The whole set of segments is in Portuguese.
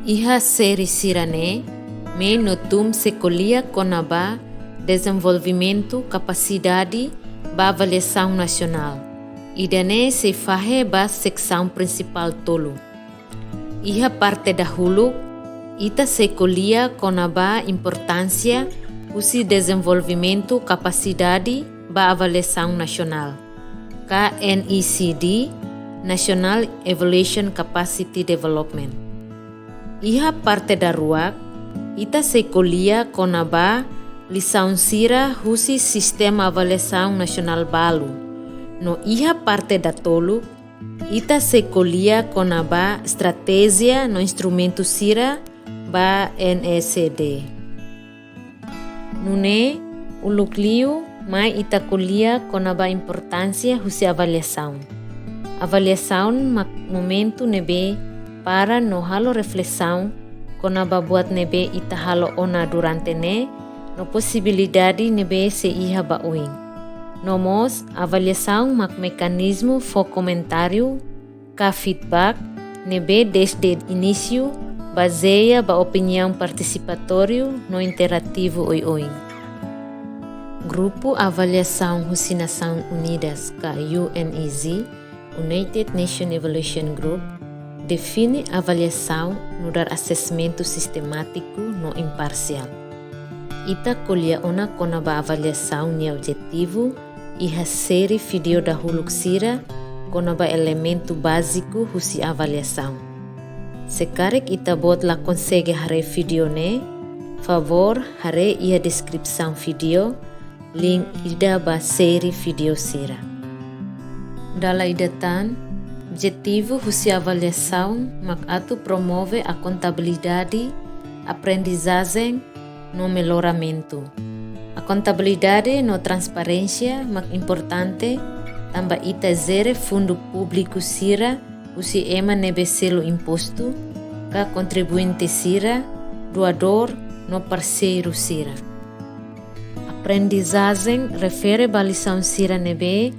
Iha seri sirane, me notum secolia conaba desenvolvimento capacidade ba avaliação nacional. Idane se fahe ba secção principal tolo. Iha parte dahulu, ita secolia conaba importância usi desenvolvimento capacidade ba avaliação nacional. KNECD, National Evaluation Capacity Development. Iha parte da ruak, ita secolia conaba lição sira husi sistema avaliação nacional balu. No iha parte da tolu, ita secolia conaba estratégia no instrumento sira ba NECD. Nune, o núcleo mai ita colia conaba importância husi avaliação. Avaliação momento nebe para no halo reflexão conaba buat nebe ita halo ona durante ne no possibilidade nebe se iha bauing. Nomos avaliação mecanismo fo comentário ka feedback nebe desde início baseia ba opinião participatório no interativo oi. Grupo Avaliação husi Nações Unidas ka UNEZ, United Nations Evaluation Group, define avaliação no dar assessmento sistemático no imparcial. Ita colhe ona conaba avaliação ni objetivo e a série video da huluksira conaba elemento básico husi avaliação. Sekarang ita bot la consegue hare video ne, favor hare ia descripção video, link ida ba série video sira. Dala idatan, objetivo husi avaliação mak promove a contabilidade, aprendizagem no melhoramento. A contabilidade no transparência mak importante tamba ita zere fundo público sira husi ema nebe selo imposto ka contribuinte sira, doador no parceiro sira. Aprendizagem refere ba lição sira nebe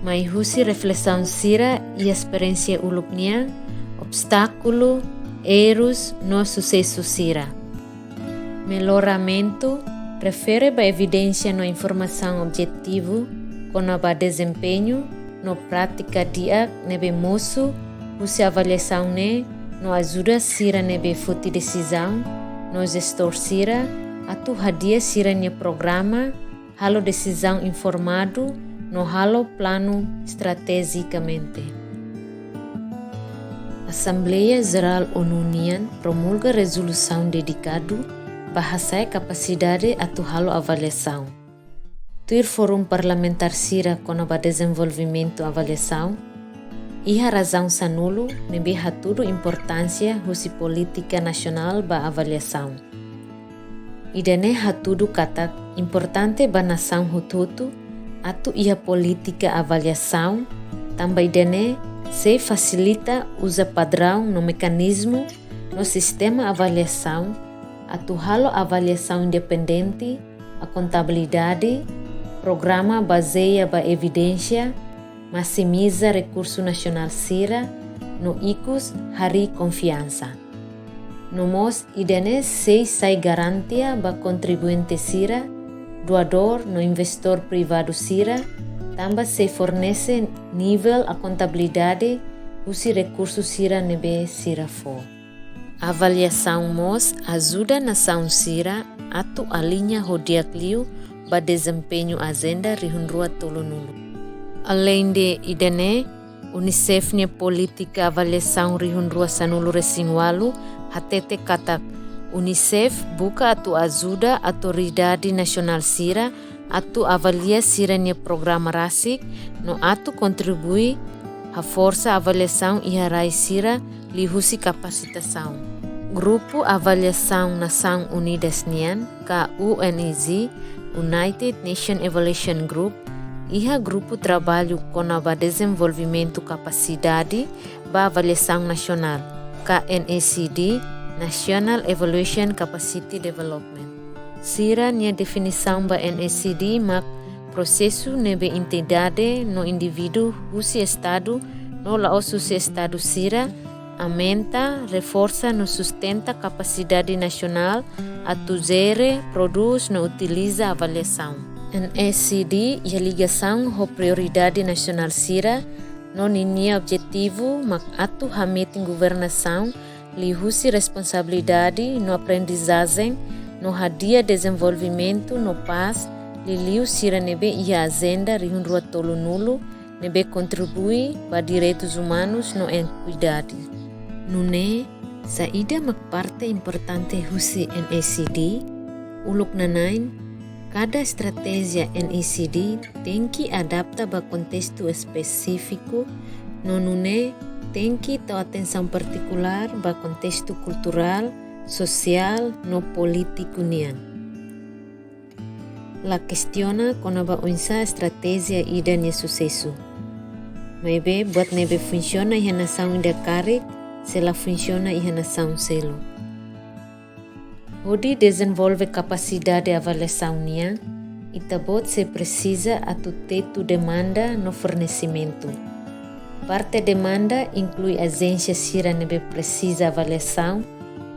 mai husi reflexão sira e experiência ulupnia, obstáculo, erros no sucesso sira. Melhoramento refere ba evidência no informação objetivo conaba desempenho no prática dia nebe moço husi avaliação ne no ajuda sira nebe futi decisão no gestor sira atu hadia sira ne programa halo decisão informado no halo plano estrategicamente. Assembleia Geral ONU promulga resolução dedicado bahasa capacidade atu halo avaliação. Tuir Forum Parlamentar Sira conaba desenvolvimento avaliação, iha razão sanulu nebe hatudo importância husi política nacional ba avaliação. Idane hatudo katak importante ba nação hututu atu iha política avaliação, também idane se facilita usa padrão no mecanismo no sistema avaliação, atu halo avaliação independente, a contabilidade, programa baseia ba evidência, maximiza recurso nacional sira, no icus hari confiança. Nomos idane se sai garantia ba contribuinte sira, doador no investor privado sira, também se fornece nível a contabilidade usi recurso sira nebe sira fo. Avaliação mos ajuda nação sira atu alinha hodiaklio ba desempenho agenda rihunrua tolonulu. Além de idane, UNICEF nia política avaliação rihunrua sanulu resingwalu hatete katak UNICEF buka atu ajuda autoridade nasional sira atu avalia sira nia programa rasik no atu contribui a força avaliação e harai sira lihusi capacitação. Grupo Avaliação Nação Unidas nian ka UNEZ, United Nations Evaluation Group, iha grupo trabalho conaba desenvolvimento capacidade ba avaliação nacional, KNECD, National Evaluation Capacity Development. Sira nia definição ba NECD mak processo nebe entidade no indivíduo husi estado no laosu se estado sira aumenta, reforça no sustenta capacidade nacional, atuzere, produz no utiliza avaliação. NSCD e a ligação com prioridade nacional sira, no linha objetivo, mak atu hameting governação, li husi responsabilidade no aprendizagem, no hadia desenvolvimento, no paz, li liu sira nebe e a agenda rihunrua tolu nulo, nebe contribui para direitos humanos no equidade. Nune, saída mak parte importante husi NSCD, uluk nanain, cada estratégia NSCD tem que adaptar para contexto específico, no nune tem que ter atenção particular para contexto cultural, social, no político nian. La questiona konaba unsa estratégia ida ni sucesso. Maybe buat nebe funciona iha nação ida karik, se la funciona iha nação selo. Hodi desenvolve capacidade de avaliação nia, itabot se precisa atu teto demanda no fornecimento. Parte demanda inclui agência sira nebe precisa avaliação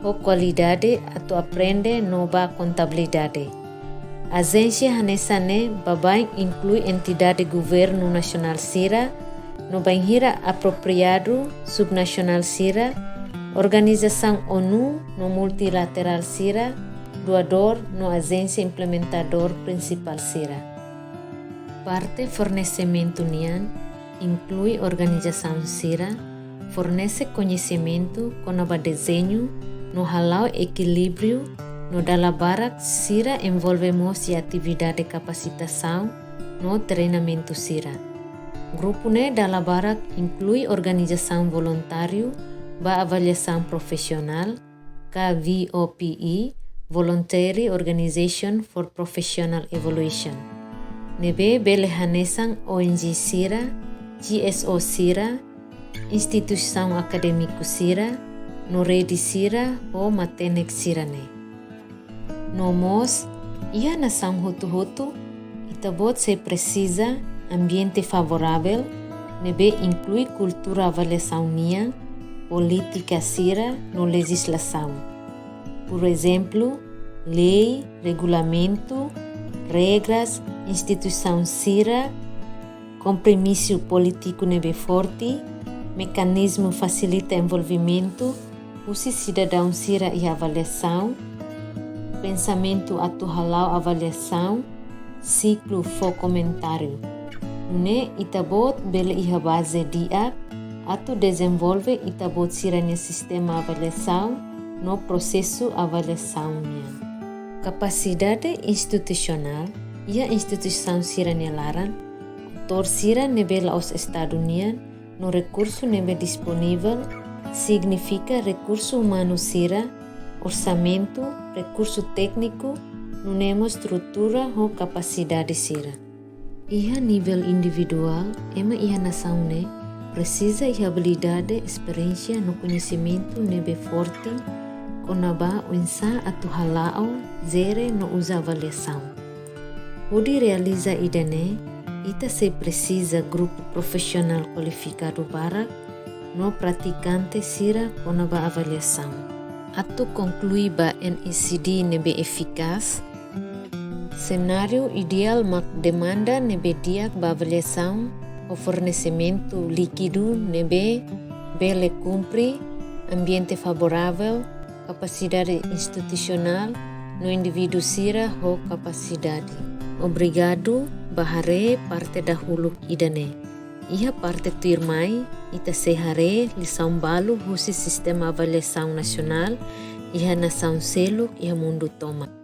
ou qualidade atu aprende nova contabilidade. Agência hanesane babai inclui entidade governo nacional sira, no banhira apropriado subnacional sira, organização ONU no multilateral sira, doador no agência implementador principal sira. Parte fornecimento nian inclui organização sira, fornece conhecimento com o desenho, no halau equilíbrio, no dalabarak sira envolvemos e atividade de capacitação, no treinamento sira. Grupo ne dalabarak inclui organização voluntário, ba avaliação profissional, KVOPE, Voluntary Organization for Professional Evaluation. Nebe bele hanesan ONG sira, GSO sira, instituição acadêmico sira, no rede sira ou matenek sira ne. Nomos, ia nação hutu-hutu, itabot se precisa ambiente favorável, nebe inclui cultura avaliação nia, política sira no legislação. Por exemplo, lei, regulamento, regras, instituição sira, compromisso político nebe forte, mecanismo facilita envolvimento, usi cidadão sira e avaliação, pensamento atu halau avaliação, ciclo fo comentário. Nune itabot bele iha base dia, atu desenvolve itabot siranya sistema avaliação no processo avaliaçãonya. Capacidade institucional, ia instituição siranya laran, autor sira nebe laos estadunia, no recurso nebe disponível, significa recurso humano sira, orçamento, recurso técnico, nunemo estrutura ou capacidade sira. Iha nível individual, ema iha nação ne, precisa iha habilidade, experiência no conhecimento nebe forte, konaba unsa atu halao, zere no usa avaliação. Hodi realiza idane, ita se precisa grupo profissional qualificado para no praticante sira konaba avaliação. Atu conclui ba NSCD nebe eficaz, cenário ideal mak demanda nebe diak ba avaliação o fornecimento líquido nebe bele cumpre, ambiente favorável, capacidade institucional no indivíduo sira ho capacidade. Obrigado, bahare parte dahulu idane. Iha parte tirmai, ita sehare lição balu husi sistema avaliação nacional, iha nação selo, iha mundo toma.